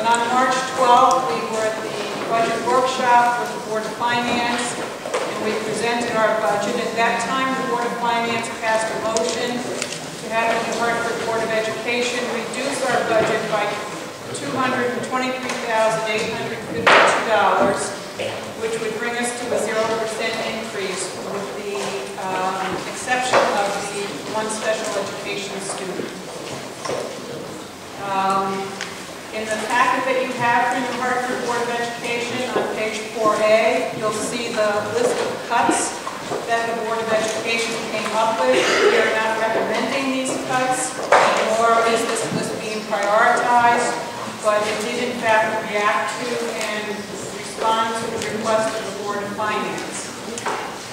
on March 12th, we were at the budget workshop with the Board of Finance, and we presented our budget. At that time, the Board of Finance passed a motion to have the New Hartford Board of Education reduce our budget by $223,852, which would bring us to a 0% increase, with the exception of the one special education student. In the packet that you have from the New Hartford Board of Education, on page 4A, you'll see the list of cuts that the Board of Education came up with. We are not recommending these cuts, nor is this list being prioritized, but it did in fact react to and respond to the request of the Board of Finance.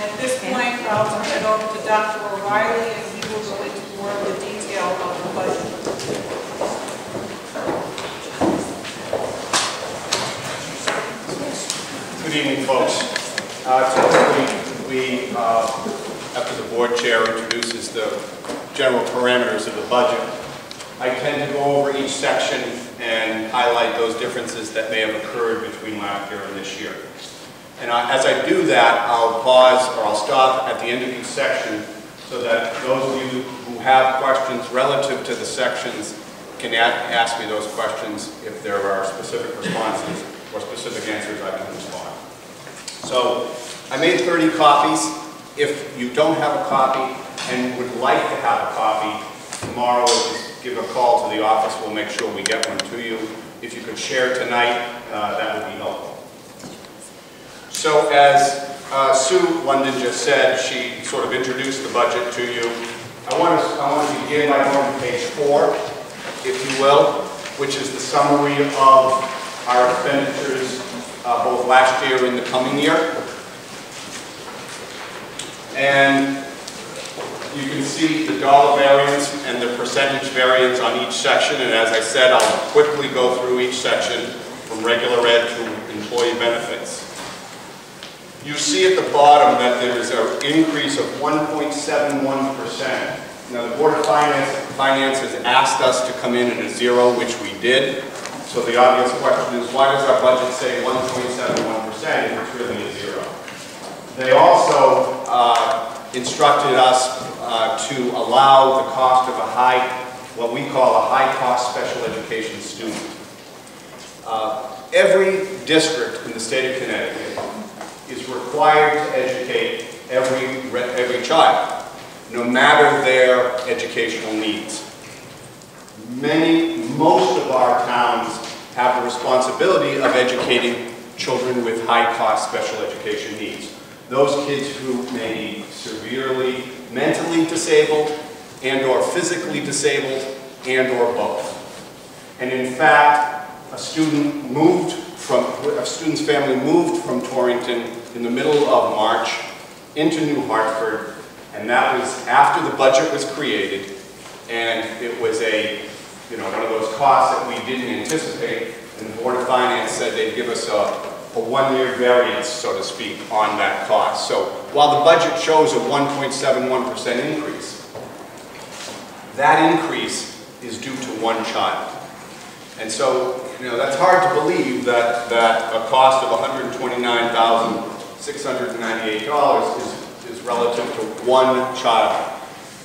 At this point, I'll turn it over to Dr. O'Reilly, and he will go into more of the detail of the budget. Good evening, folks. Typically, after the board chair introduces the general parameters of the budget, I tend to go over each section and highlight those differences that may have occurred between last year and this year. And as I do that, I'll pause or I'll stop at the end of each section so that those of you who have questions relative to the sections can ask me those questions if there are specific responses or specific answers I can respond. So I made 30 copies. If you don't have a copy and would like to have a copy, tomorrow just give a call to the office. We'll make sure we get one to you. If you could share tonight, that would be helpful. So as Sue London just said, she sort of introduced the budget to you. I want to begin by going to page 4, if you will, which is the summary of our expenditures both last year and the coming year. And you can see the dollar variance and the percentage variance on each section. And as I said, I'll quickly go through each section from regular ed to employee benefits. You see at the bottom that there is an increase of 1.71%. Now the Board of Finance has asked us to come in at a 0, which we did. So the obvious question is, why does our budget say 1.71% if it's really a 0? They also instructed us to allow the cost of what we call a high-cost special education student. Every district in the state of Connecticut is required to educate every child, no matter their educational needs. Most of our towns have the responsibility of educating children with high-cost special education needs. Those kids who may be severely mentally disabled and or physically disabled and or both. And in fact, a student's family moved from Torrington in the middle of March into New Hartford, and that was after the budget was created, and it was one of those costs that we didn't anticipate, and the Board of Finance said they'd give us a one-year variance, so to speak, on that cost. So while the budget shows a 1.71% increase, that increase is due to one child. And so, that's hard to believe that a cost of $129,698 is relative to one child.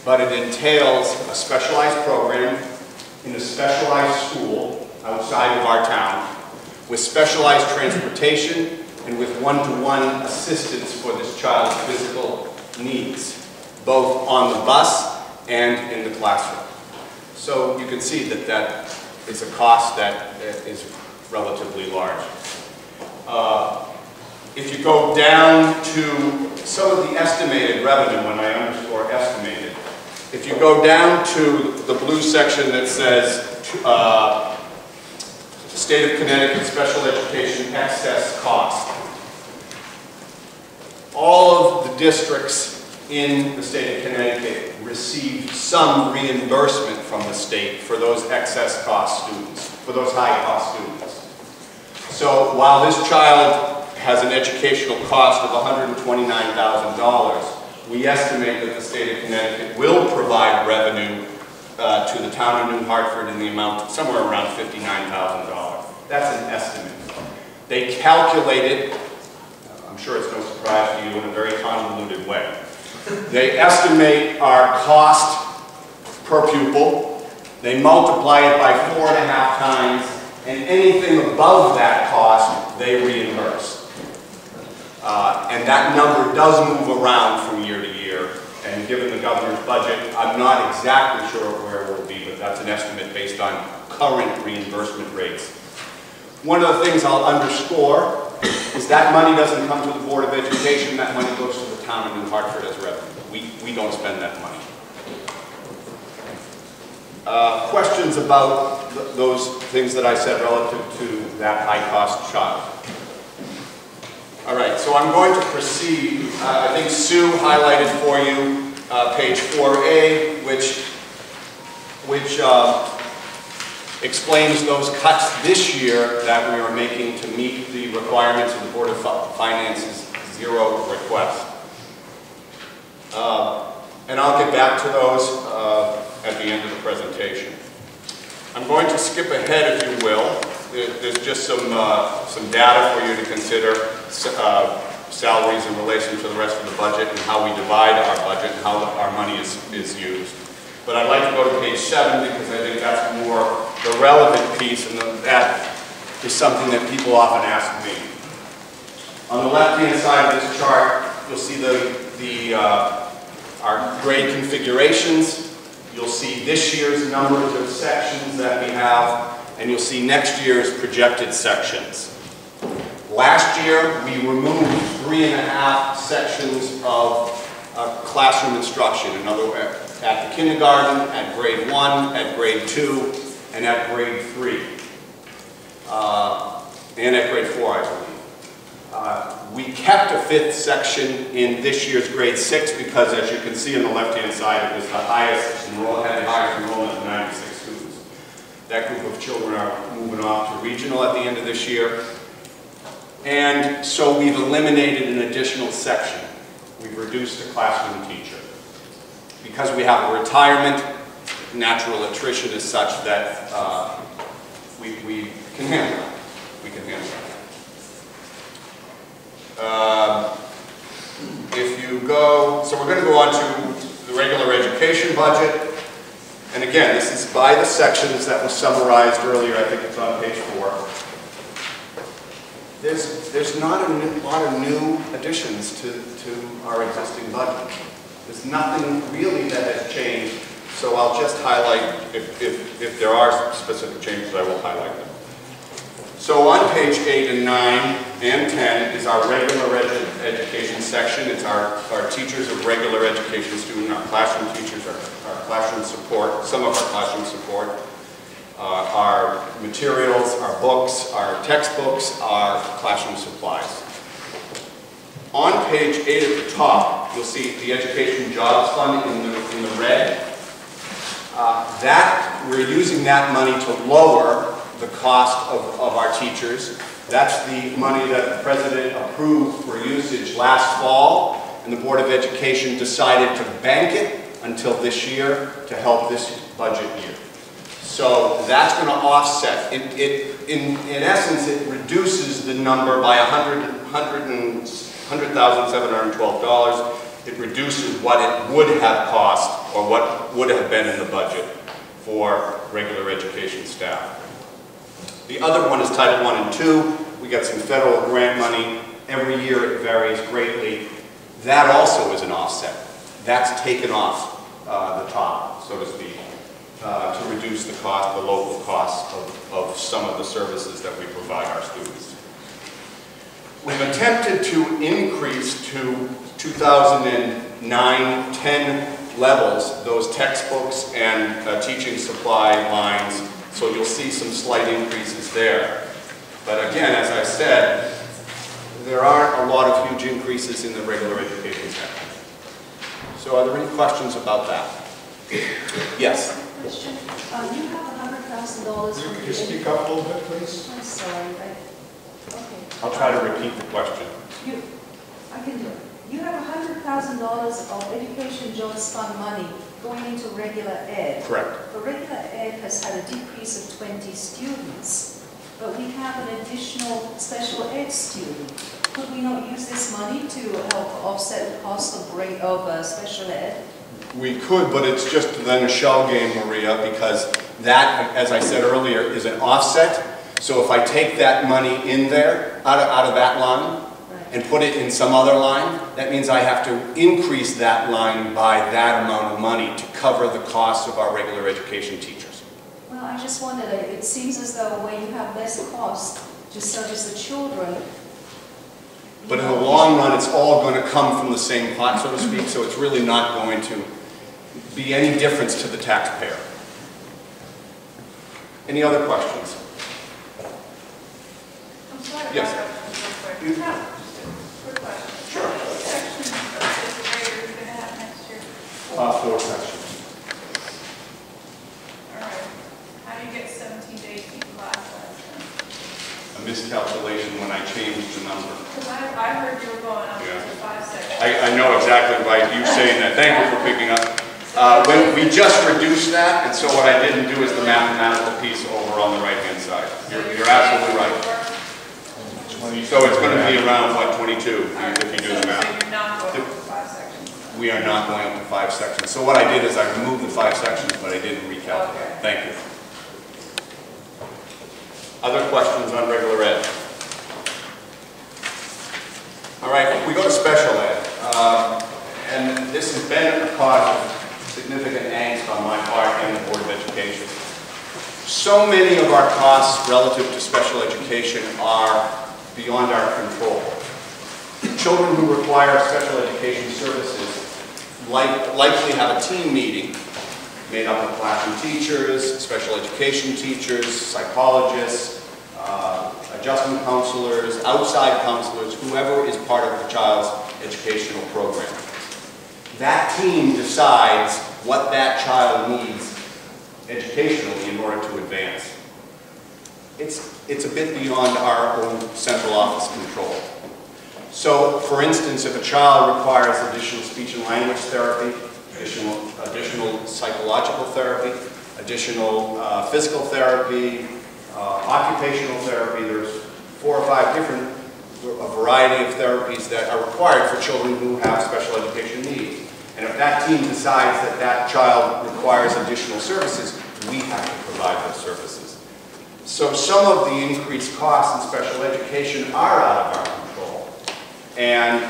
But it entails a specialized program in a specialized school outside of our town, with specialized transportation and with one-to-one assistance for this child's physical needs, both on the bus and in the classroom. So you can see that is a cost that is relatively large. If you go down to some of the estimated revenue, when I underscore estimated, if you go down to the blue section that says State of Connecticut Special Education Excess Cost, all of the districts in the state of Connecticut receive some reimbursement from the state for those excess cost students, for those high cost students. So while this child has an educational cost of $129,000, we estimate that the state of Connecticut will provide revenue to the town of New Hartford in the amount of somewhere around $59,000. That's an estimate. They calculated, I'm sure it's no surprise to you, in a very convoluted way. They estimate our cost per pupil. They multiply it by 4.5 times, and anything above that cost, they reimburse. And that number does move around from year to year. And given the governor's budget, I'm not exactly sure where it will be, but that's an estimate based on current reimbursement rates. One of the things I'll underscore is that money doesn't come to the Board of Education. That money goes to the town of New Hartford as revenue. We don't spend that money. Questions about those things that I said relative to that high-cost child? All right, so I'm going to proceed. I think Sue highlighted for you page 4A, which explains those cuts this year that we are making to meet the requirements of the Board of Finance's zero request. And I'll get back to those at the end of the presentation. I'm going to skip ahead, if you will. There's just some data for you to consider, salaries in relation to the rest of the budget and how we divide our budget and how our money is used. But I'd like to go to page 7 because I think that's more the relevant piece, and that is something that people often ask me. On the left-hand side of this chart, you'll see our grade configurations. You'll see this year's numbers of sections that we have, and you'll see next year's projected sections. Last year, we removed 3.5 sections of classroom instruction. In other words, at the kindergarten, at grade 1, at grade 2, and at grade 3. And at grade 4, I believe. We kept a 5th section in this year's grade 6 because, as you can see on the left-hand side, it was the highest enrollment of 96 students. That group of children are moving off to regional at the end of this year. And so we've eliminated an additional section. We've reduced a classroom teacher. Because we have a retirement, natural attrition is such that we can handle it. We can handle it. If you go, so we're going to go on to the regular education budget. And again, this is by the sections that was summarized earlier. I think it's on page 4. There's not a lot of new additions to our existing budget. There's nothing really that has changed, so I'll just highlight, if there are specific changes, I will highlight them. So on page 8 and 9 and 10 is our regular education section. It's our teachers of regular education student, our classroom teachers, our classroom support, some of our classroom support, our materials, our books, our textbooks, our classroom supplies. On page 8 at the top, you'll see the Education Jobs Fund in the red. We're using that money to lower the cost of our teachers. That's the money that the President approved for usage last fall, and the Board of Education decided to bank it until this year to help this budget year. So that's going to offset. In essence, it reduces the number by $100,712. It reduces what it would have cost or what would have been in the budget for regular education staff. The other one is Title I and II. We got some federal grant money. Every year it varies greatly. That also is an offset. That's taken off the top, so to speak, to reduce the cost, the local costs of some of the services that we provide our students. We've attempted to increase to 2009-10 levels those textbooks and teaching supply lines, so you'll see some slight increases there. But again, as I said, there aren't a lot of huge increases in the regular education sector. So are there any questions about that? Yes? Question. You have $100,000. Could you speak up a little bit, please? I'm sorry, okay. I'll try to repeat the question. I can do it. You have $100,000 of Education Jobs Fund money going into regular ed. Correct. But regular ed has had a decrease of 20 students. but we have an additional special ed student. Could we not use this money to help offset the cost of special ed? We could, but it's just then a shell game, Maria, because that, as I said earlier, is an offset. So if I take that money in there, out of that line, and put it in some other line, that means I have to increase that line by that amount of money to cover the costs of our regular education teachers. Well, I just wondered, it seems as though when you have less cost to service the children. But in the long run, it's all going to come from the same pot, so to speak, so it's really not going to be any difference to the taxpayer. Any other questions? I'm sorry. Yes. Quick question. Sure. How many sections of fifth grade are you going to have next year? 4 sections. All right. How do you get 17 to 18 class size then? A miscalculation when I changed the number. Because I heard you were going up Yeah. to 5 sections. I know exactly right, you saying that. Thank you for picking up. When we just reduced that, and so what I didn't do is the mathematical piece over on the right-hand side. You're absolutely right. So it's going to be around, what, 22, if you do the math. So you're not going up to 5 sections? We are not going up to 5 sections. So what I did is I removed the 5 sections, but I didn't recalculate. Okay. Thank you. Other questions on regular ed? All right, we go to special ed. And this has been a cause of significant angst on my part and the Board of Education. So many of our costs relative to special education are beyond our control. Children who require special education services likely have a team meeting made up of classroom teachers, special education teachers, psychologists, adjustment counselors, outside counselors, whoever is part of the child's educational program. That team decides what that child needs educationally in order to advance. It's a bit beyond our own central office control. So, for instance, if a child requires additional speech and language therapy, additional psychological therapy, additional physical therapy, occupational therapy, there's 4 or 5 different, a variety of therapies that are required for children who have special education needs. And if that team decides that that child requires additional services, we have to provide those services. So some of the increased costs in special education are out of our control. And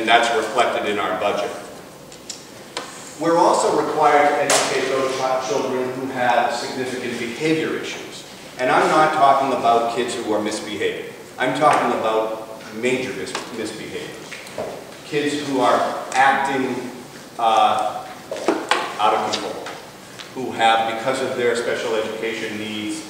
that's reflected in our budget. We're also required to educate those children who have significant behavior issues. And I'm not talking about kids who are misbehaving. I'm talking about major misbehaviors. Kids who are acting out of control, who have, because of their special education needs,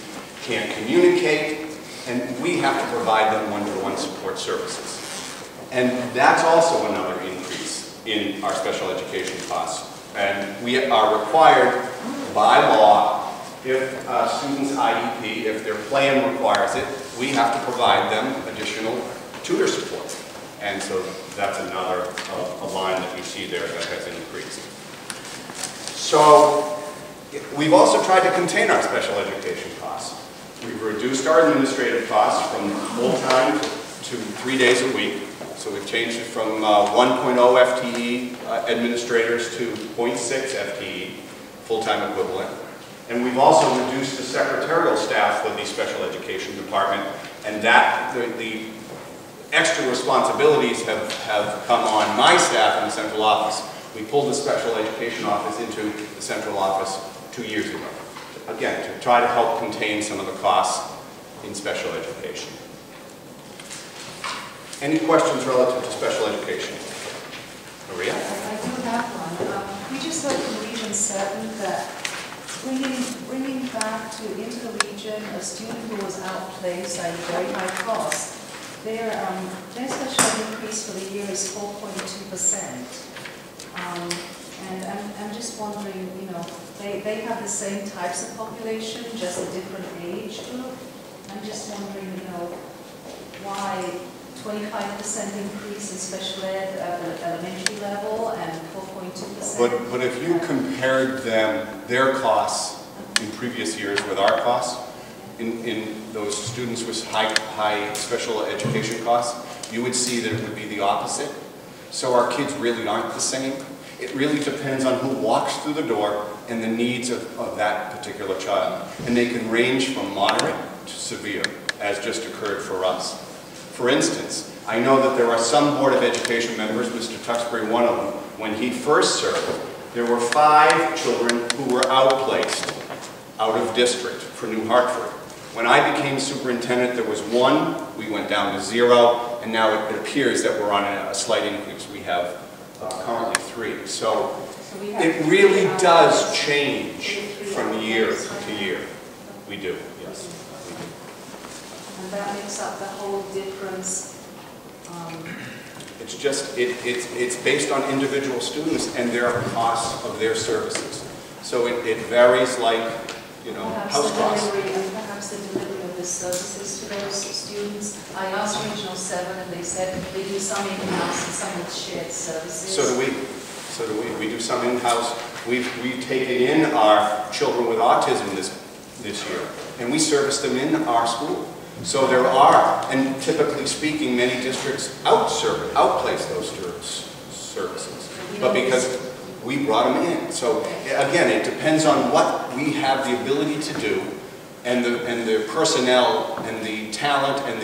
can't communicate, and we have to provide them one-to-one support services. And that's also another increase in our special education costs. And we are required by law, if a student's IEP, if their plan requires it, we have to provide them additional tutor support. And so that's another a line that you see there that has increased. So we've also tried to contain our special education costs. We've reduced our administrative costs from full-time to 3 days a week. So we've changed it from 1.0 FTE administrators to 0.6 FTE, full-time equivalent. And we've also reduced the secretarial staff of the special education department, and that the extra responsibilities have come on my staff in the central office. We pulled the special education office into the central office 2 years ago. Again, to try to help contain some of the costs in special education. Any questions relative to special education? Maria? I do have one. We just heard from Region 7 that bringing back into the region a student who was outplaced at a very high cost, their special ed increase for the year is 4.2%. And I'm just wondering, you know, they have the same types of population, just a different age group. I'm just wondering, you know, why 25% increase in special ed at the elementary level and 4.2%. But if you compared their costs in previous years with our costs, in those students with high special education costs, you would see that it would be the opposite. So our kids really aren't the same. It really depends on who walks through the door and the needs of that particular child. And they can range from moderate to severe, as just occurred for us. For instance, I know that there are some Board of Education members, Mr. Tuxbury one of them, when he first served, there were 5 children who were outplaced out of district for New Hartford. When I became superintendent, there was 1, we went down to 0, and now it appears that we're on a slight increase. We have currently 3. So it really does change from year to year. We do, yes. We do. And that makes up the whole difference. It's just, it's based on individual students and their costs of their services. So it varies like, you know, house costs. Perhaps the delivery of the services to those students. I asked Regional 7 and they said they do some in-house and some with shared services. So do we. So do we. We do some in-house. We've taken in our children with autism this year, and we service them in our school. So there are, and typically speaking, many districts outplace those services. But because we brought them in. So again, it depends on what we have the ability to do, and the personnel and the talent and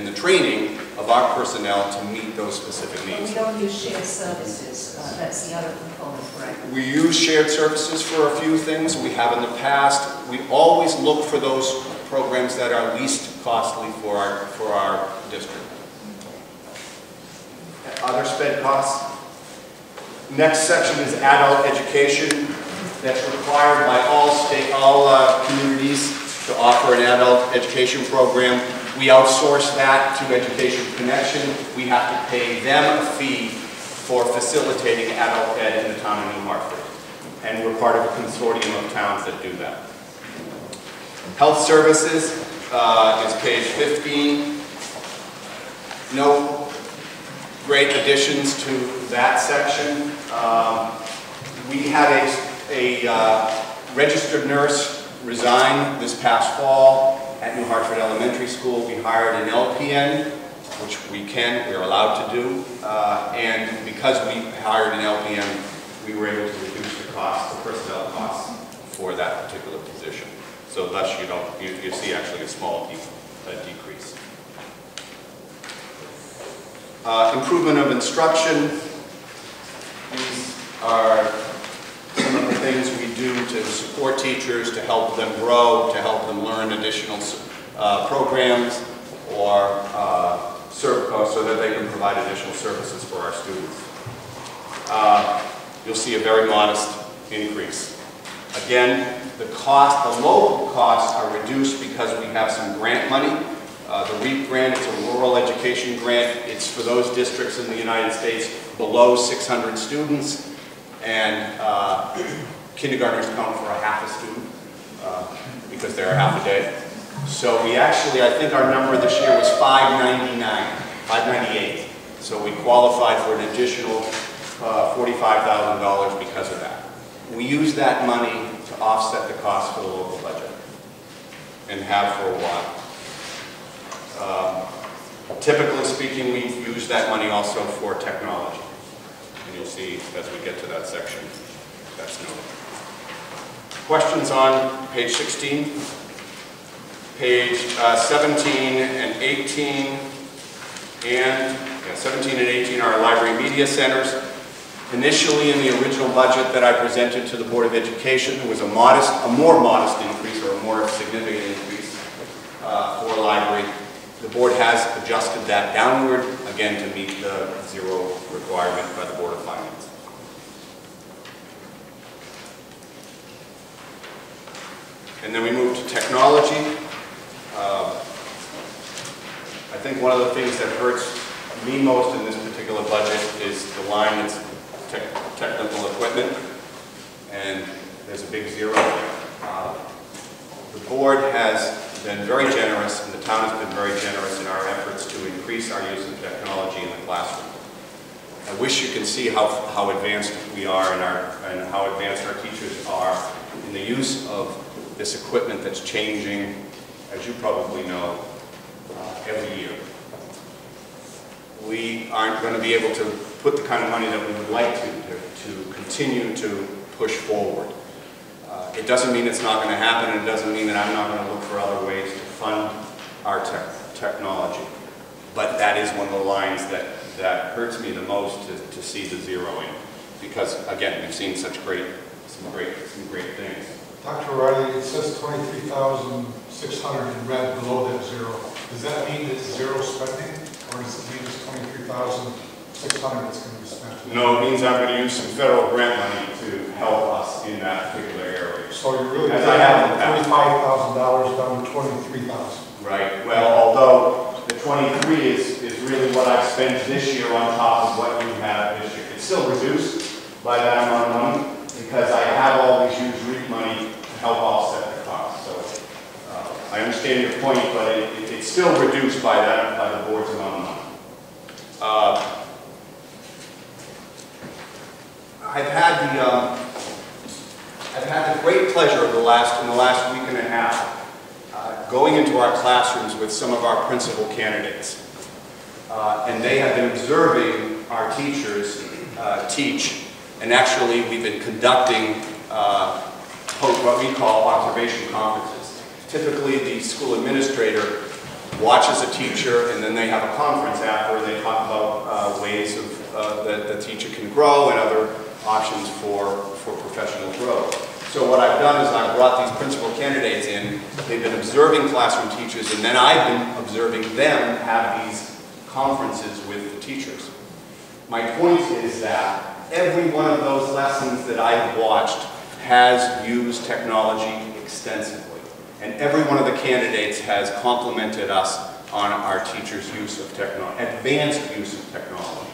the training of our personnel to meet those specific needs. We don't use shared services. That's the other component, right? We use shared services for a few things. We have in the past. We always look for those programs that are least costly for our district. Other sped costs. Next section is adult education. That's required by all communities to offer an adult education program. We outsource that to Education Connection. We have to pay them a fee for facilitating adult ed in the town of New Hartford. And we're part of a consortium of towns that do that. Health services is page 15. No great additions to that section. We had a registered nurse resign this past fall at New Hartford Elementary School. We hired an LPN, which we're allowed to do. And because we hired an LPN, we were able to reduce the personnel costs for that particular position. So thus you see actually a small decrease. Improvement of instruction. These are some of the things we do to support teachers, to help them grow, to help them learn additional programs, or so that they can provide additional services for our students. You'll see a very modest increase. Again, the local costs are reduced because we have some grant money. The REAP grant, it's a rural education grant. It's for those districts in the United States below 600 students, and kindergartners count for a half a student because they're half a day. So we actually, I think our number this year was $598. So we qualified for an additional $45,000 because of that. We use that money to offset the cost for the local budget, and have for a while. Typically speaking, we use that money also for technology. And you'll see as we get to that section, that's noted. Questions on page 16? Page 17 and 18, and 17 and 18 are library media centers. Initially, in the original budget that I presented to the Board of Education, there was a more modest increase, or a more significant increase for library. The board has adjusted that downward, again, to meet the 0 requirement by the Board of Finance. And then we move to technology. I think one of the things that hurts me most in this particular budget is the line that's technical equipment, and there's a big 0 there. The board has been very generous, and the town has been very generous in our efforts to increase our use of technology in the classroom. I wish you could see how advanced we are and how advanced our teachers are in the use of this equipment that's changing as you probably know, every year. We aren't going to be able to put the kind of money that we would like to continue to push forward. It doesn't mean it's not going to happen, and it doesn't mean that I'm not going to look for other ways to fund our technology. But that is one of the lines that hurts me the most to see the zeroing, because again, we've seen some great things. Dr. Riley, it says 23,600 in red below that zero. Does that mean it's zero spending, or does it mean it's 23,600 that's going to be spent? No, it means I'm going to use some federal grant money to help us in that particular area. So you're really As I have $25,000 down to 23,000. Right. Well, although the 23 is really what I've spent this year on top of what you have this year. It's still reduced by that amount of money because I have always used REAP money to help offset the cost. So I understand your point, but it's still reduced by the board's amount of money. I've had the great pleasure of in the last week and a half going into our classrooms with some of our principal candidates. And they have been observing our teachers teach, and actually we've been conducting what we call observation conferences. Typically the school administrator watches a teacher, and then they have a conference after, and they talk about ways that the teacher can grow and other options for professional growth. So what I've done is I've brought these principal candidates in. They've been observing classroom teachers, and then I've been observing them have these conferences with the teachers. My point is that every one of those lessons that I've watched has used technology extensively, and every one of the candidates has complimented us on our teachers' use of technology, advanced use of technology.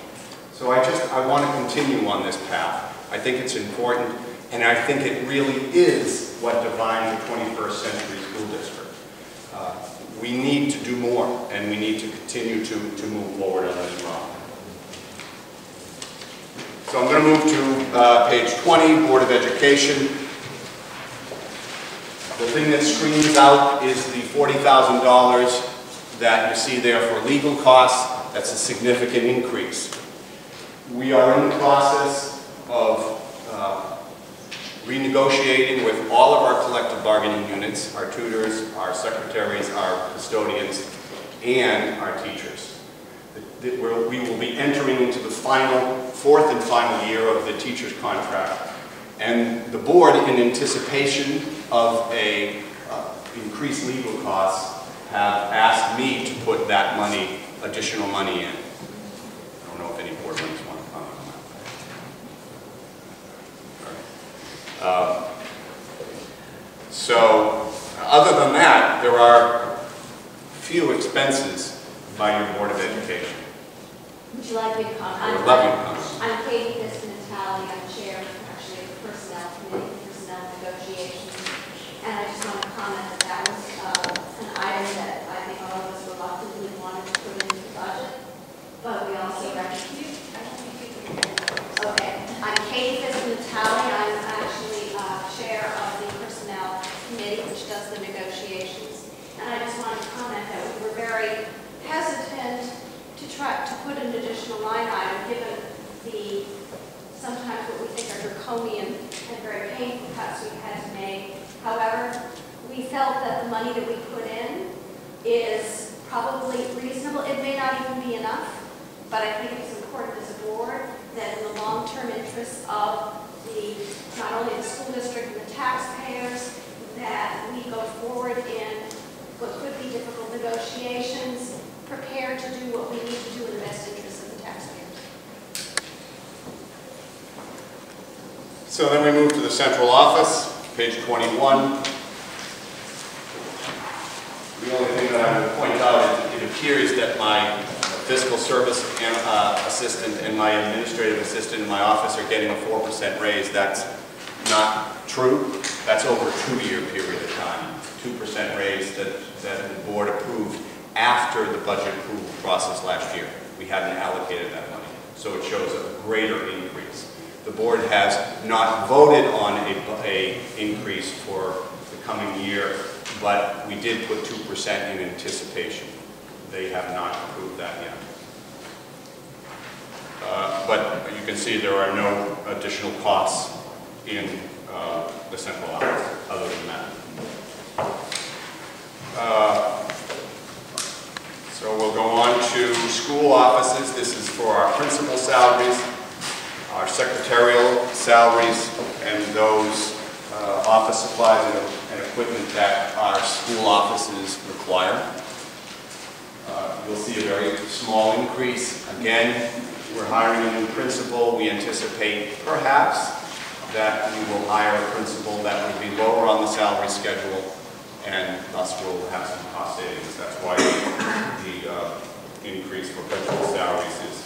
So I want to continue on this path. I think it's important. And I think it really is what defines the 21st century school district. We need to do more, and we need to continue to move forward on this front. So I'm going to move to page 20, Board of Education. The thing that screams out is the $40,000 that you see there for legal costs. That's a significant increase. We are in the process of renegotiating with all of our collective bargaining units, our tutors, our secretaries, our custodians, and our teachers. We will be entering into the fourth and final year of the teacher's contract. And the board, in anticipation of a increased legal costs, have asked me to put that money, additional money in. I don't know if any board members want to comment on that. So, other than that, there are few expenses by your Board of Education. Would you like me to comment? I would love you to comment. I'm Katie Natalie. I'm chair of actually the Personnel Committee, Personnel Negotiations. And I just want to comment that that was an item that I think all of us reluctantly wanted to put into the budget. But we also recognize. Okay. I'm Katie Natalie. I'm actually chair of the Personnel Committee, which does the negotiations. And I just want to comment that we were very hesitant to try to put an additional line item, given the sometimes what we think are draconian and very painful cuts we've had to make. However, we felt that the money that we put in is probably reasonable. It may not even be enough, but I think it's important as a board that in the long-term interests of not only the school district and the taxpayers, that we go forward in what could be difficult negotiations, prepared to do what we need to do in the best interest of the taxpayers. So then we move to the central office, page 21. The only thing that I would point out is it appears that my fiscal service assistant and my administrative assistant in my office are getting a 4% raise. That's not true. That's over a 2-year period of time. 2% raise that the board approved after the budget approval process last year. We hadn't allocated that money, so it shows a greater increase. The board has not voted on a increase for the coming year but we did put 2% in anticipation. They have not approved that yet. But you can see there are no additional costs in the central office other than that. So we'll go on to school offices. This is for our principal salaries, our secretarial salaries, and those office supplies and equipment that our school offices require. You'll see a very small increase. Again, we're hiring a new principal. We anticipate perhaps that we will hire a principal that will be lower on the salary schedule, and thus we'll have some cost savings. That's why the increase for principal salaries is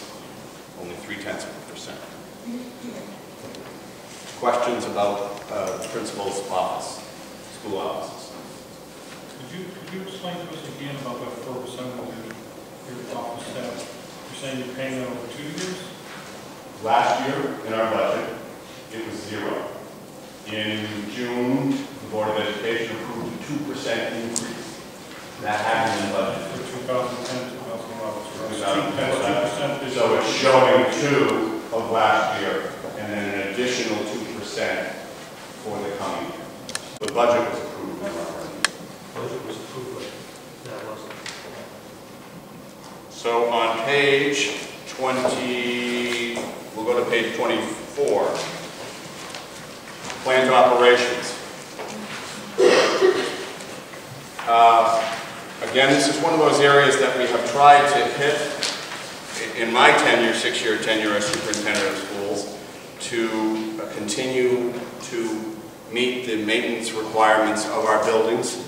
only 0.3%. Questions about the principal's office, school offices? Could you explain to us again about that 4% of your office staff? You're saying you're paying that over 2 years? Last year, in our budget, it was 0. In June, the Board of Education approved a 2% increase. That hadn't been budgeted. For 2010, 2011. 2010. So it's showing 2 of last year, and then an additional 2% for the coming year. The budget was approved in our budget. Budget was approved, but that wasn't. So on page 20, we'll go to page 24. Planned operations. Again, this is one of those areas that we have tried to hit in my tenure, 6-year tenure as superintendent of schools, to continue to meet the maintenance requirements of our buildings.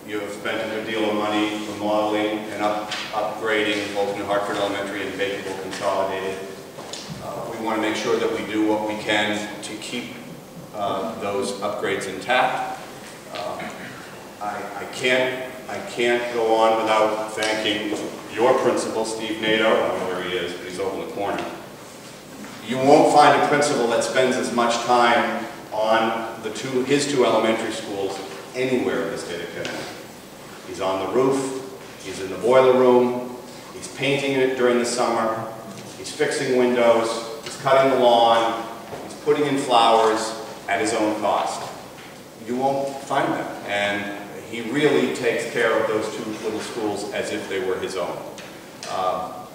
You have spent a good deal of money remodeling and upgrading both New Hartford Elementary and Bakerville Consolidated. We want to make sure that we do what we can to keep those upgrades intact. I can't go on without thanking your principal, Steve Nato. I don't know where he is, but he's over in the corner. You won't find a principal that spends as much time on his two elementary schools anywhere in the state of Connecticut. He's on the roof, he's in the boiler room, he's painting it during the summer, he's fixing windows, he's cutting the lawn, he's putting in flowers at his own cost. You won't find that. And he really takes care of those 2 little schools as if they were his own.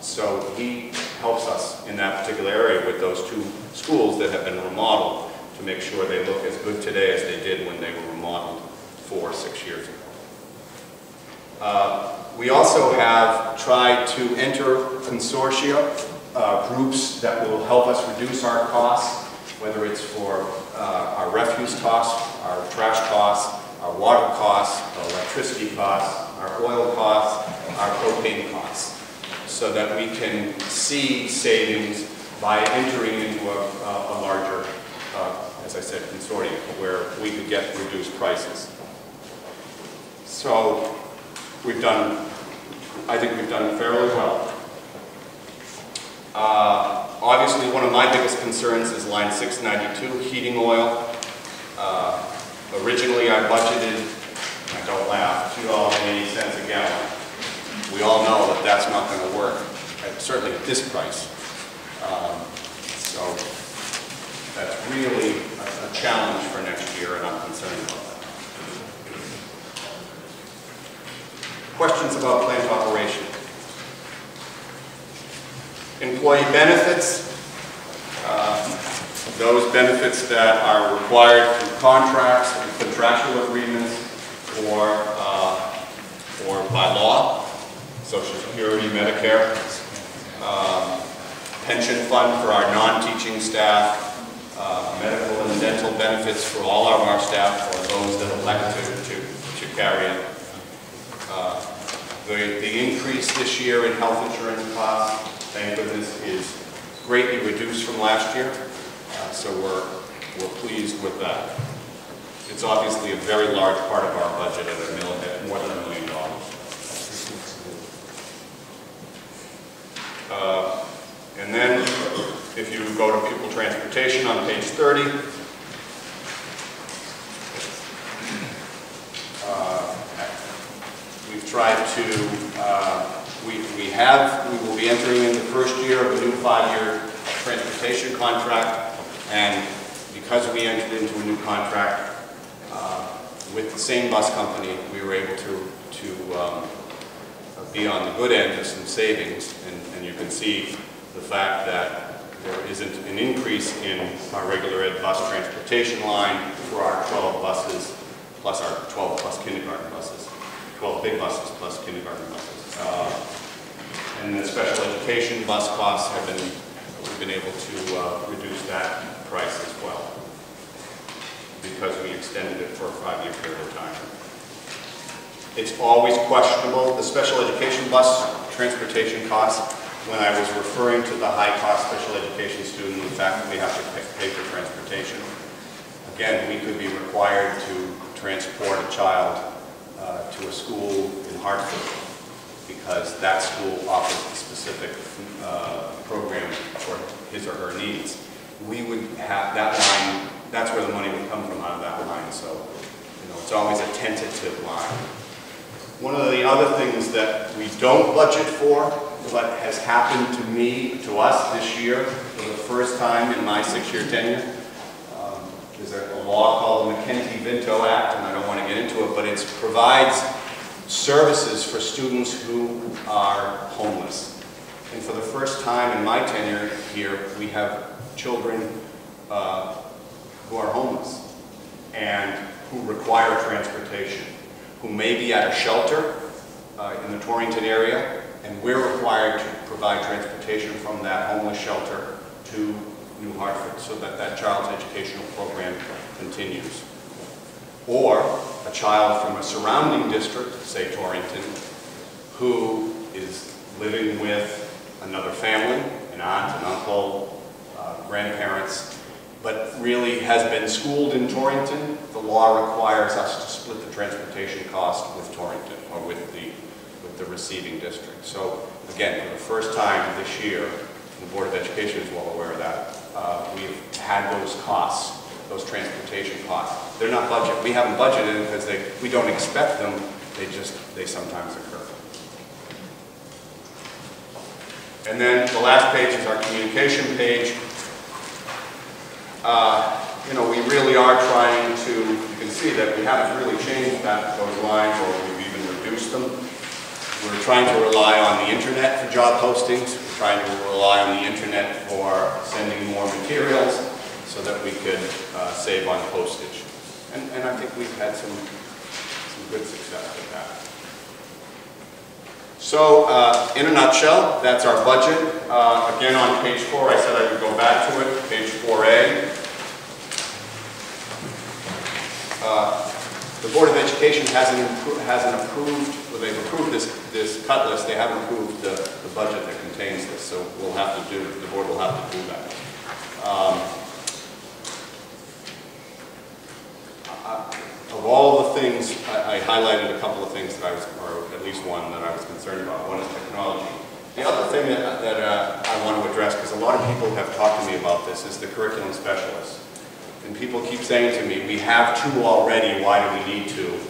So he helps us in that particular area with those 2 schools that have been remodeled to make sure they look as good today as they did when they were remodeled 4 or 6 years ago. We also have tried to enter consortia, groups that will help us reduce our costs, whether it's for our refuse costs, our trash costs, our water costs, our electricity costs, our oil costs, our propane costs, so that we can see savings by entering into a larger, as I said, consortium where we could get reduced prices. So I think we've done fairly well. Obviously, one of my biggest concerns is line 692, heating oil. Originally, I budgeted, I don't laugh, $2.80 a gallon. We all know that that's not going to work, certainly at this price. So that's really a challenge for next year, and I'm concerned about that. Questions about plant operation? Employee benefits. Those benefits that are required through contracts and contractual agreements or by law, Social Security, Medicare, pension fund for our non-teaching staff, medical and dental benefits for all of our staff or those that elect to carry it. The increase this year in health insurance costs, thank goodness, is greatly reduced from last year. So we're pleased with that. It's obviously a very large part of our budget at more than $1 million. And then, if you go to pupil transportation on page 30, tried to, we will be entering in the first year of a new 5-year transportation contract, and because we entered into a new contract with the same bus company, we were able to be on the good end of some savings, and you can see the fact that there isn't an increase in our regular ed bus transportation line for our 12 buses, plus our 12 plus kindergarten buses, 12 big buses plus kindergarten buses. And the special education bus costs have been, we've been able to reduce that price as well, because we extended it for a 5-year period of time. It's always questionable, the special education bus transportation costs, when I was referring to the high-cost special education student, the fact that we have to pay for transportation. Again, we could be required to transport a child to a school in Hartford because that school offers a specific program for his or her needs. We would have that line, that's where the money would come from, out of that line, so it's always a tentative line. One of the other things that we don't budget for, but has happened to me, to us this year, for the first time in my 6-year tenure, is a law called the McKenty-Vinto Act, and I don't want to get into it, but it provides services for students who are homeless. And for the first time in my tenure here, we have children who are homeless and who require transportation, who may be at a shelter in the Torrington area, and we're required to provide transportation from that homeless shelter to New Hartford so that that child's educational program continues. Or a child from a surrounding district, say Torrington, who is living with another family, an aunt, an uncle, grandparents, but really has been schooled in Torrington. The law requires us to split the transportation cost with Torrington, or with the receiving district. So again, for the first time this year, the Board of Education is well aware of that, we've had those costs, those transportation costs. They're not budgeted. We haven't budgeted because we don't expect them. They sometimes occur. And then the last page is our communication page. We really are trying to, you can see that we haven't really changed those lines, or we've even reduced them. We're trying to rely on the internet for job postings. We're trying to rely on the internet for sending more materials so that we could save on postage. And I think we've had some good success with that. So, in a nutshell, that's our budget. Again, on page 4, I said I would go back to it, page 4A. The Board of Education hasn't approved, well, they've approved this cut list, they haven't approved the budget that contains this, so we'll have to do, the board will have to do that. Of all the things, I highlighted a couple of things that I was, or at least one that I was concerned about. One is technology. The other thing that I want to address, because a lot of people have talked to me about this, is the curriculum specialist. And people keep saying to me, we have 2 already, why do we need 2?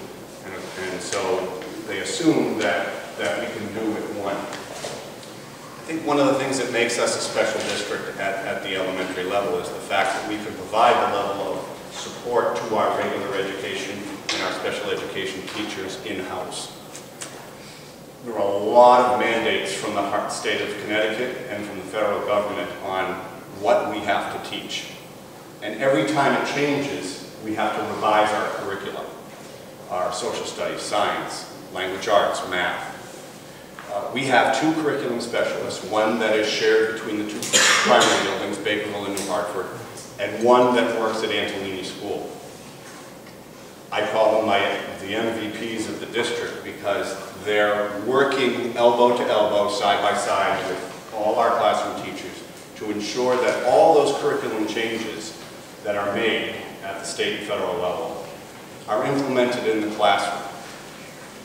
And so they assume that we can do with 1. I think one of the things that makes us a special district at the elementary level is the fact that we can provide the level of support to our regular education and our special education teachers in-house. There are a lot of mandates from the state of Connecticut and from the federal government on what we have to teach. And every time it changes, we have to revise our curriculum, our social studies, science, language arts, math. We have 2 curriculum specialists, one that is shared between the 2 primary buildings, Bakerville and New Hartford, and one that works at Antolini School. I call them the MVPs of the district because they're working elbow to elbow, side by side with all our classroom teachers to ensure that all those curriculum changes that are made at the state and federal level are implemented in the classroom.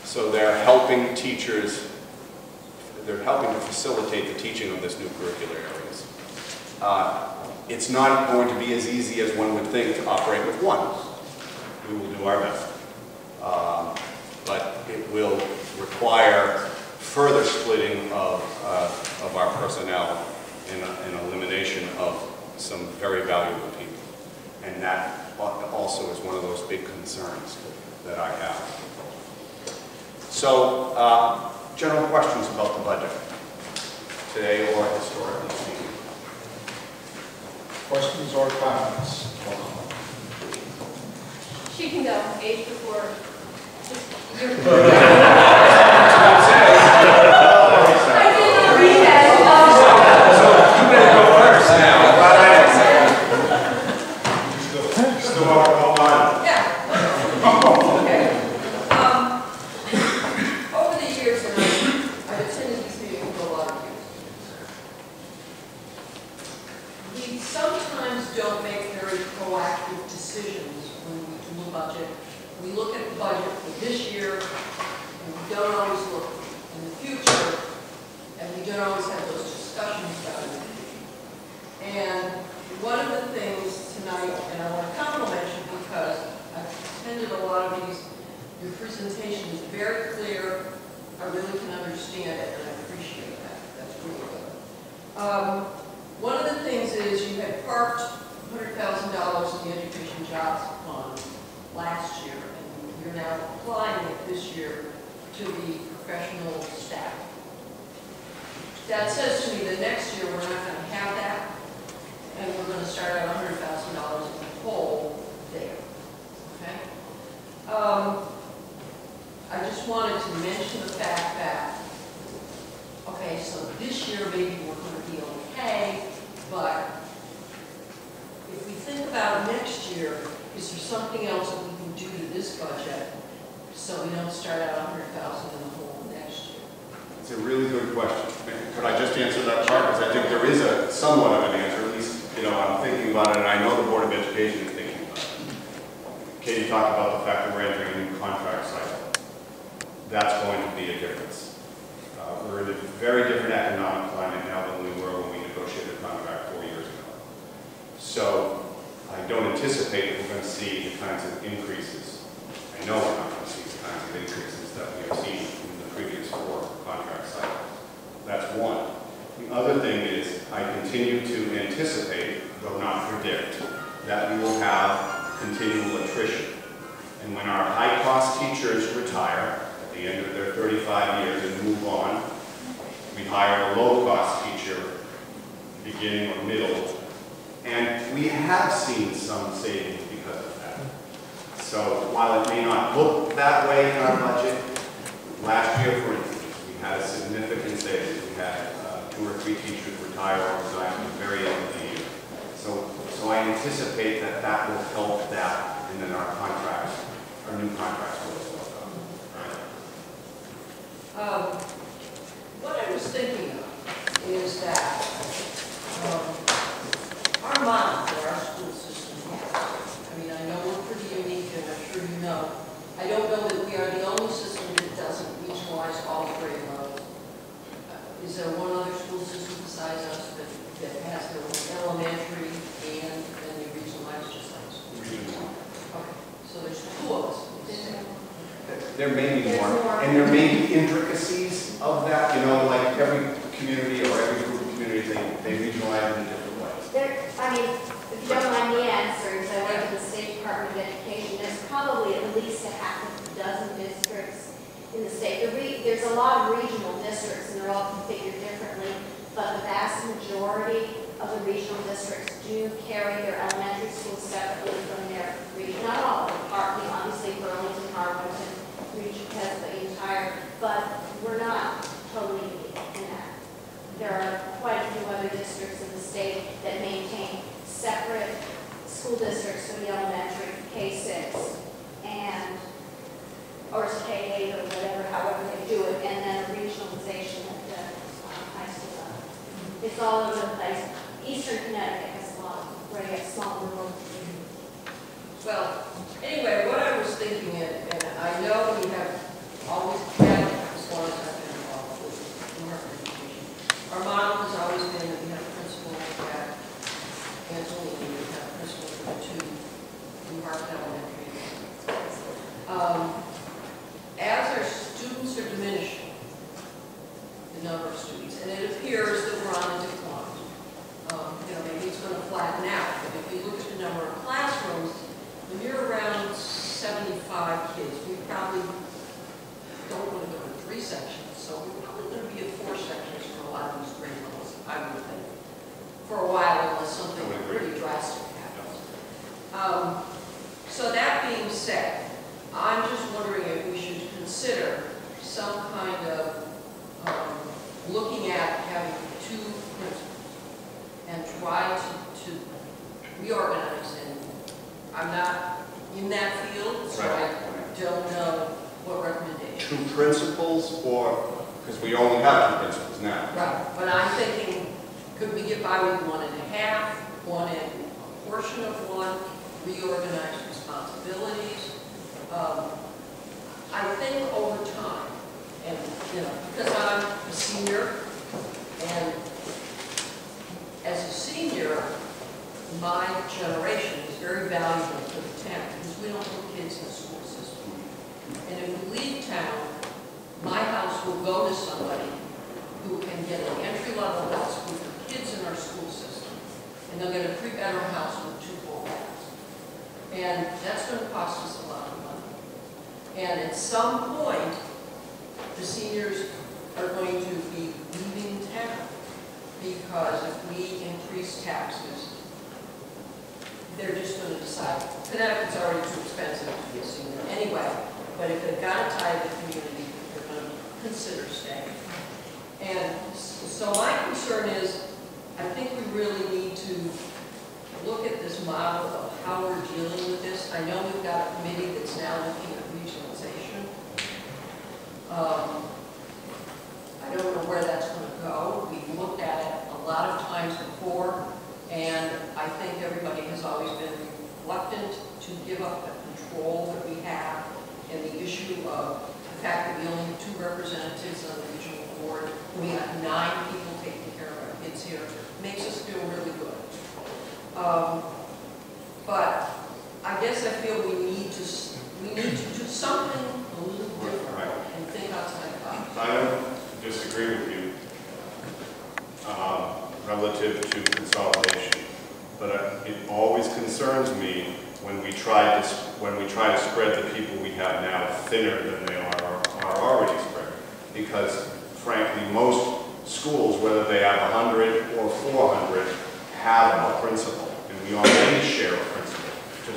So they're helping teachers, they're helping to facilitate the teaching of this new curricular areas. It's not going to be as easy as one would think to operate with 1. We will do our best. But it will require further splitting of our personnel and elimination of some very valuable people. And that also is one of those big concerns that I have. So, general questions about the budget today or historically speaking? Questions or comments? She can go, age before. I didn't read that. You better go first now. Still all on. Yeah. Okay. Over the years, and I've attended these meetings for a lot of years, we sometimes don't make very proactive decisions when we do a budget. We look at the budget for this year, and we don't always look in the future, and we don't always have those discussions about it. And one of the things tonight, and I want to compliment you because I've attended a lot of these, your presentation is very clear. I really can understand it, and I appreciate that. That's really good. One of the things is you had parked $100,000 in the Education Jobs Fund last year, and you're now applying it this year to the professional staff. That says to me that next year we're not going to have that, and we're going to start at $100,000 in the hole there. Okay? I just wanted to mention the fact that, okay, so this year maybe we're going to be okay, but if we think about next year, is there something else that we can do to this budget so we don't start out $100,000 in the hole next year? It's a really good question. Could I just answer that part? Because I think there is a somewhat of an answer, at least, you know, I'm thinking about it, and I know the Board of Education is thinking about it. Katie talked about the fact that we're entering a new contract cycle. That's going to be a difference. We're in a very different economic climate now than we were when we negotiated the contract 4 years ago. So I don't anticipate that we're going to see the kinds of increases. I know we're not going to see the kinds of increases that we have seen in the previous 4 contract cycles. That's one. The other thing is I continue to anticipate, though not predict, that we will have continual attrition. And when our high-cost teachers retire at the end of their 35 years and move on, we hire a low-cost teacher, beginning or middle, and we have seen some savings because of that. So while it may not look that way in our budget, last year, for instance, we had a significant savings. We had 2 or 3 teachers retire or resign at the very end of the year. So I anticipate that that will help that, and then our contracts, our new contracts will as well. Right? What I was thinking of is that our model for our school system, I mean, I know we're pretty unique, and I'm sure you know. I don't know that we are the only system that doesn't regionalize all grade levels. Is there one other school system besides us that has their own elementary and then they regionalize just like school? Okay, so there's 2 of us. There may be more, and there may be intricacies of that, you know, like every community or every group of communities, they regionalize in different ways. I mean, if you don't mind me answering, because I went to the State Department of Education, there's probably at least a half a dozen districts in the state. There's a lot of regional districts, and they're all configured differently, but the vast majority of the regional districts do carry their elementary schools separately from their region. Not all of them, partly, obviously, Burlington, Hartford, region has the entire, but we're not totally unique in that. There are quite a few other districts in the state that maintain separate school districts for the elementary, K-6, and, or K-8 or whatever, however they do it, and then a regionalization at the high school level. It's all over the place. Eastern Connecticut has a lot of very small rural. Well, anyway, what I was thinking, and I know we have always had, as long as I've been involved with New-Hartford Education, our model has always been that we have a principal at Anthony, and we have a principal for the 2 New-Hartford elementary. As our students are diminishing, sections, so we're probably going to be at 4 sections for a lot of these grade levels, I would think, for a while, unless something pretty drastic happens. So that being said, I'm just wondering if we should consider some kind of looking at having 2 principals and try to reorganize. And I'm not in that field, so I don't know what recommendation. 2 principals, or, because we only have 2 principals now. Right, but I'm thinking, could we get by with 1.5, 1 and a portion of 1, reorganize responsibilities? I think over time, and because I'm a senior, and as a senior, my generation is very valuable to the town because we don't put kids in the school system. And if we leave town, my house will go to somebody who can get an entry-level house with the kids in our school system, and they'll get a 3-bedroom house with 2 full baths. And that's going to cost us a lot of money. And at some point, the seniors are going to be leaving town because if we increase taxes, they're just going to decide. Connecticut's already too expensive to be a senior anyway, but if they've got to tie the community, they're going to consider staying. And so my concern is, I think we really need to look at this model of how we're dealing with this. I know we've got a committee that's now looking at regionalization. I don't know where that's going to go. We've looked at it a lot of times before, and I think everybody has always been reluctant to give up the control that we have, and the issue of the fact that we only have 2 representatives on the regional board, we have 9 people taking care of our kids here, makes us feel really good. But I guess I feel we need to do something a little different and think outside the box. I don't disagree with you relative to consolidation, but it always concerns me when we try to spread the people we have now thinner than they are already spread. Because frankly, most schools, whether they have 100 or 400, have a principal, and we already share a principal. So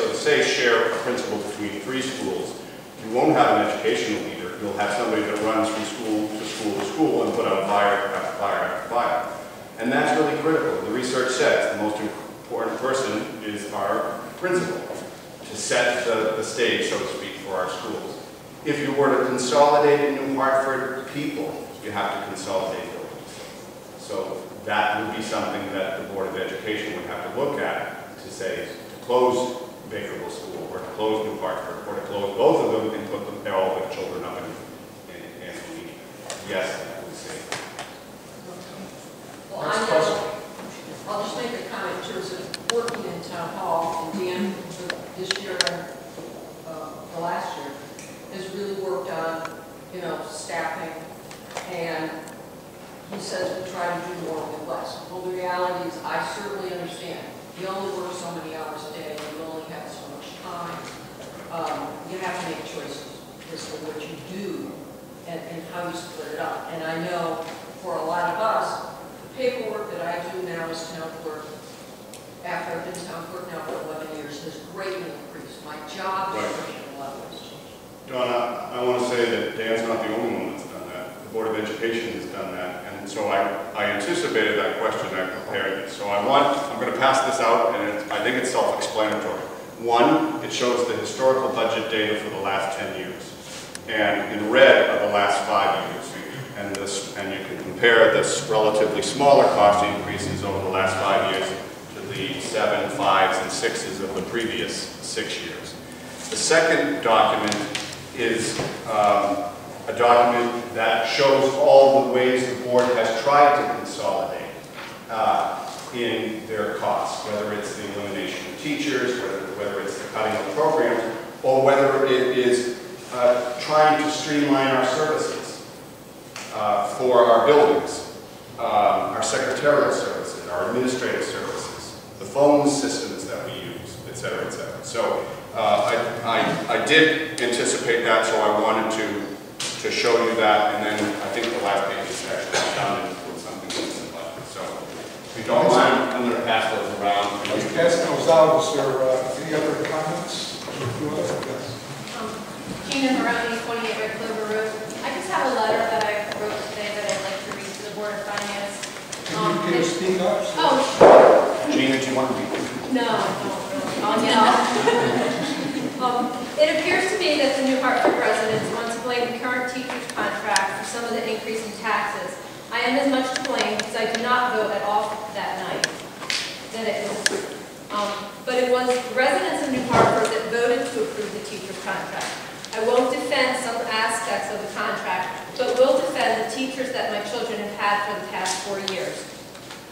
to say share a principal between 3 schools, you won't have an educational leader. You'll have somebody that runs from school to school to school and put out fire after fire after fire. And that's really critical. The research says the most important person is our principal, to set the stage, so to speak, for our schools. If you were to consolidate in New Hartford people, you have to consolidate buildings. So that would be something that the Board of Education would have to look at to say, to close Bakerville School, or to close New Hartford, or to close both of them and put all the children up in Anthony. Yes, I would say. Well, I'll just make a comment in terms of working in town hall, and Dan, this year and the last year, has really worked on, staffing, and he says we try to do more with less. Well, the reality is, I certainly understand. You only work so many hours a day, you only have so much time. You have to make choices as to what you do and how you split it up. And I know for a lot of us, the paperwork that I do now as town clerk, after I've been town clerk now for 11 years, has greatly increased. My job description level has changed. Donna, I want to say that Dan's not the only one that's done that. The Board of Education has done that. And so I anticipated that question, I prepared it. So I'm going to pass this out, and I think it's self-explanatory. 1, it shows the historical budget data for the last 10 years. And in red are the last 5 years. And you can compare this relatively smaller cost increases over the last 5 years to the 7, 5s, and 6s of the previous 6 years. The second document is a document that shows all the ways the board has tried to consolidate in their costs, whether it's the elimination of teachers, whether it's the cutting of programs, or whether it is trying to streamline our services for our buildings, our secretarial services, our administrative services, the phone systems that we use, et cetera, et cetera. So I did anticipate that, so I wanted to to show you that, and then I think the last page is actually done with something that's in the budget. So if you don't mind, I'm going to pass those around. As you pass those out, is there any other comments? Yes. Gina Maroney, 28 Red Clover Road. I just have a letter that I wrote today that I'd like to read to the Board of Finance. Can you speak up? Oh, sure. Gina, do you want to be? No, I don't really. I'll yell. It appears to me that the New Hartford residents want to blame the current teacher's contract for some of the increase in taxes. I am as much to blame because I did not vote at all that night. But it was residents of New Hartford that voted to approve the teacher's contract. I won't defend some aspects of the contract, but will defend the teachers that my children have had for the past 4 years.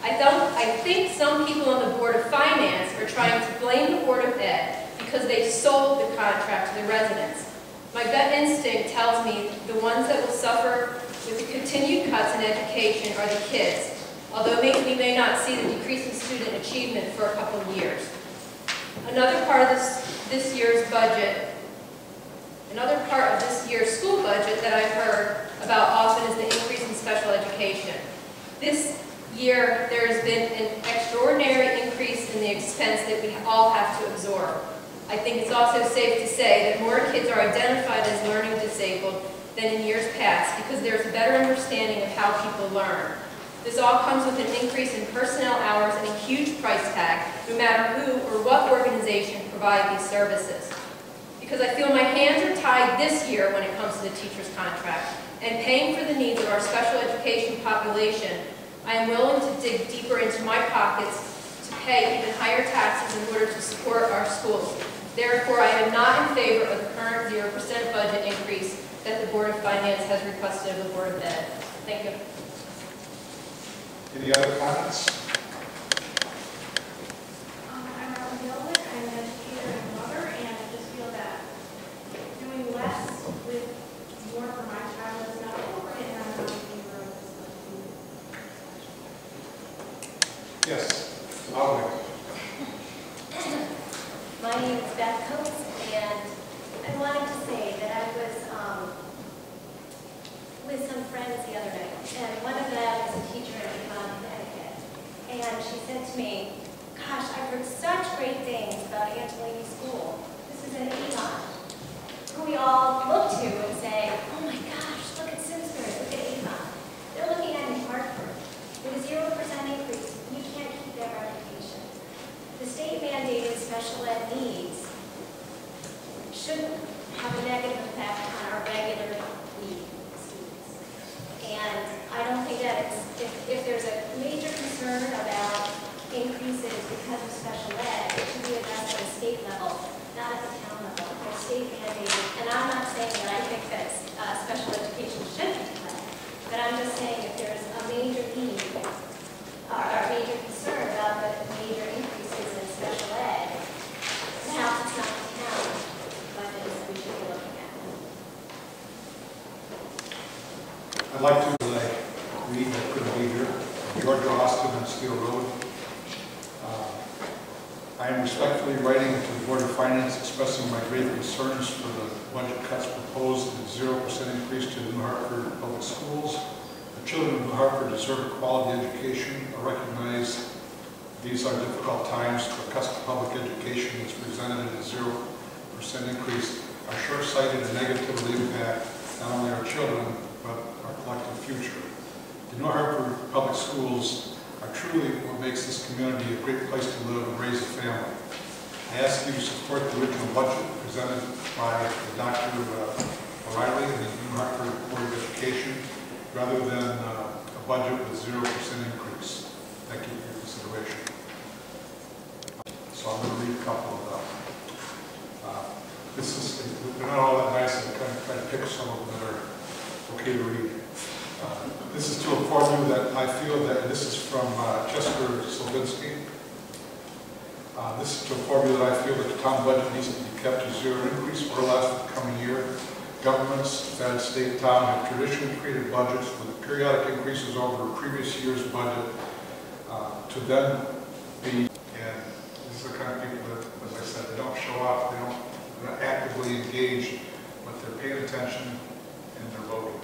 I think some people on the Board of Finance are trying to blame the Board of Ed because they sold the contract to the residents. My gut instinct tells me the ones that will suffer with the continued cuts in education are the kids, although we may not see the decrease in student achievement for a couple of years. Another part of this year's school budget that I've heard about often is the increase in special education. This year, there has been an extraordinary increase in the expense that we all have to absorb. I think it's also safe to say that more kids are identified as learning disabled than in years past because there's a better understanding of how people learn. This all comes with an increase in personnel hours and a huge price tag, no matter who or what organization provide these services. Because I feel my hands are tied this year when it comes to the teacher's contract and paying for the needs of our special education population, I am willing to dig deeper into my pockets to pay even higher taxes in order to support our schools. Therefore, I am not in favor of the current 0% budget increase that the Board of Finance has requested of the Board of Ed. Thank you. Any other comments? I'm Robin Gilbert. I'm an educator and mother, and I just feel that doing less with more for my child is not appropriate, and I'm not in favor of this. Yes. I'll My name is Beth Coates, and I wanted to say that I was with some friends the other night, and one of them is a teacher in Connecticut, and she said to me, "Gosh, I've heard such great things about Angelini School. This is an Avon, who we all look to and say, oh my gosh, look at Simsbury, look at Avon. They're looking at New Hartford with a 0% increase. We can't keep their reputation. The state mandated special ed needs shouldn't have a negative effect on our regular need students. And I don't think that if there's a major concern about increases because of special ed, it should be addressed at a state level, not at the town level. They're state mandated. And I'm not saying that I think that special education should be cut, but I'm just saying if there's a major need or a major concern about the major increases in special ed, perhaps it's not the town budget that we should be looking at. I'd like to read that couldn't be here. Georgia Austin on Steel Road. I am respectfully writing to the Board of Finance expressing my great concerns for the budget cuts proposed and 0% increase to the New Hartford Public Schools. The children of New Hartford deserve a quality education. I recognize these are difficult times, but cuts to public education is presented at a 0% increase are short-sighted and negatively impact not only our children, but our collective future. The New Hartford Public Schools are truly what makes this community a great place to live and raise a family. I ask you to support the original budget presented by Dr. O'Reilly and the New Hartford Board of Education, rather than a budget with 0% increase. Thank you for your consideration. So I'm going to read a couple of them. They're not all that nice, and I'm trying to pick some of them that are okay to read. This is to inform you that I feel that, this is from Chester Slavinsky. This is to inform you that I feel that the town budget needs to be kept to 0 increase or less for the coming year. Governments, fed, state, town have traditionally created budgets with periodic increases over a previous year's budget to then be, and these are the kind of people that, as I said, they don't show up, they're not actively engaged, but they're paying attention and they're voting.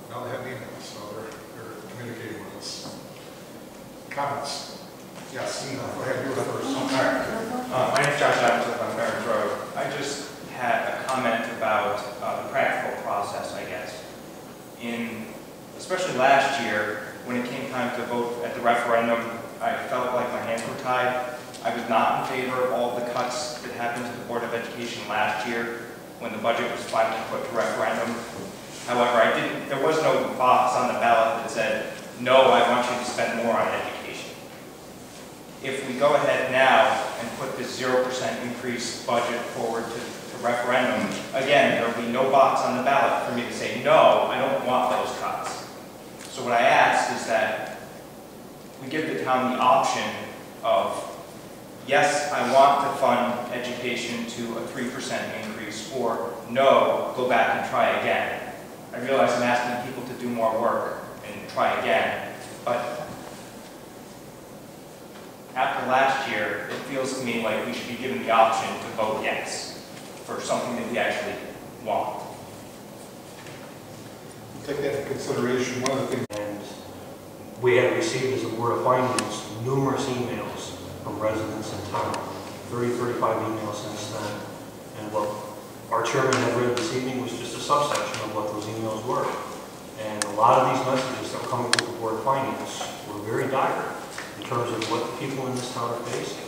Now they have emails, so they're communicating with us. Comments? Yes, go ahead, you were first. All right. My name is Josh Adams on Barron's Road. I just had a comment about the practical process, I guess. Especially last year, when it came time to vote at the referendum, I felt like my hands were tied. I was not in favor of all the cuts that happened to the Board of Education last year when the budget was finally put to referendum. However, there was no box on the ballot that said, no, I want you to spend more on education. If we go ahead now and put this 0% increase budget forward to referendum, again, there will be no box on the ballot for me to say, no, I don't want those cuts. So what I ask is that we give the town the option of, yes, I want to fund education to a 3% increase, or no, go back and try again. I realize I'm asking people to do more work and try again, but after last year, it feels to me like we should be given the option to vote yes for something that we actually want. Take that into consideration. One of the things. And we have received as a Board of Finance numerous emails from residents in town, 35 emails since then. And what our chairman had read this evening was just a subsection of what those emails were. And a lot of these messages that were coming from the Board of Finance were very dire in terms of what the people in this town are facing.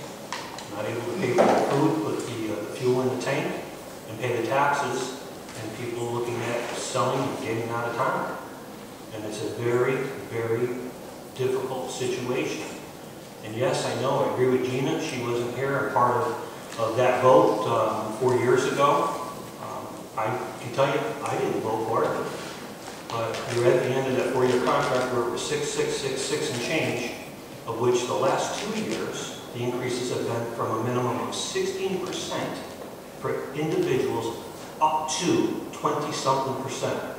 Not able to pay for the food, put the fuel in the tank, and pay the taxes, and people looking at selling and getting out of town. And it's a very, very difficult situation. And yes, I know, I agree with Gina, she wasn't here, a part of that vote 4 years ago. I can tell you, I didn't vote for it, but we were at the end of that 4-year contract where it was 6 and change, of which the last 2 years, the increases have been from a minimum of 16% for individuals up to 20-something%.